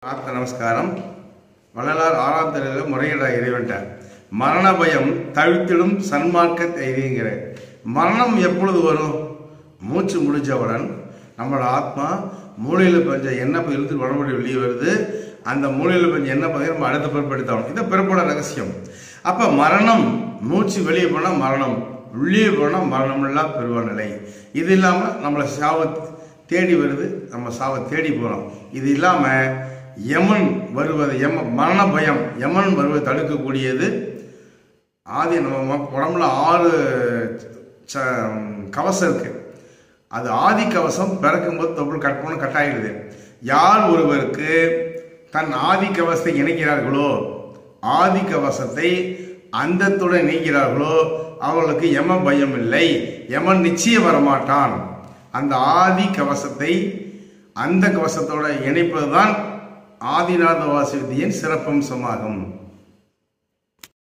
நமஸ்காரம். வள்ளலார் ஆறாம் தலைவர் முறையிட இறைவன்ட்ட மரண பயம் தவிர்த்திடும் சன்மார்க்க தைரியங்கிற. மரணம் எப்பொழுது வரும்? மூச்சு முடிஞ்சவுடன் நம்மளோட ஆத்மா மூளையில் கொஞ்சம் எண்ணெய் இழுத்து உடம்புடைய வெளியே வருது. அந்த மூளையில் கொஞ்சம் எண்ணெய் பகுதி நம்ம அடுத்த பிறப்படுத்தணும். இது பிறப்போட ரகசியம். அப்போ மரணம், மூச்சு வெளியே போனால் மரணம், உள்ளே போனால் மரணம்லாம் பெறுவ நிலை. இது இல்லாமல் நம்மளை சாவை தேடி வருது, நம்ம சாவை தேடி போகிறோம். இது இல்லாமல் யமன் வருவது, மரண பயம், யமன் வருவதை தடுக்கக்கூடியது ஆதி நம்ம உடம்புல 6 கவசம் இருக்கு. அது ஆதி கவசம் பிறக்கும்போது தொப்புள் கட்டாயிடுது. யார் ஒருவருக்கு தன் ஆதி கவசத்தை இணைக்கிறார்களோ, ஆதி கவசத்தை அந்தத்துடன் நீக்கிறார்களோ, அவர்களுக்கு யம பயம் இல்லை, யமன் நிச்சயம் வரமாட்டான். அந்த ஆதி கவசத்தை அந்த கவசத்தோட இணைப்பதுதான் ஆதிநாத வாசி வித்தியின் சிறப்பம்சமாகும்.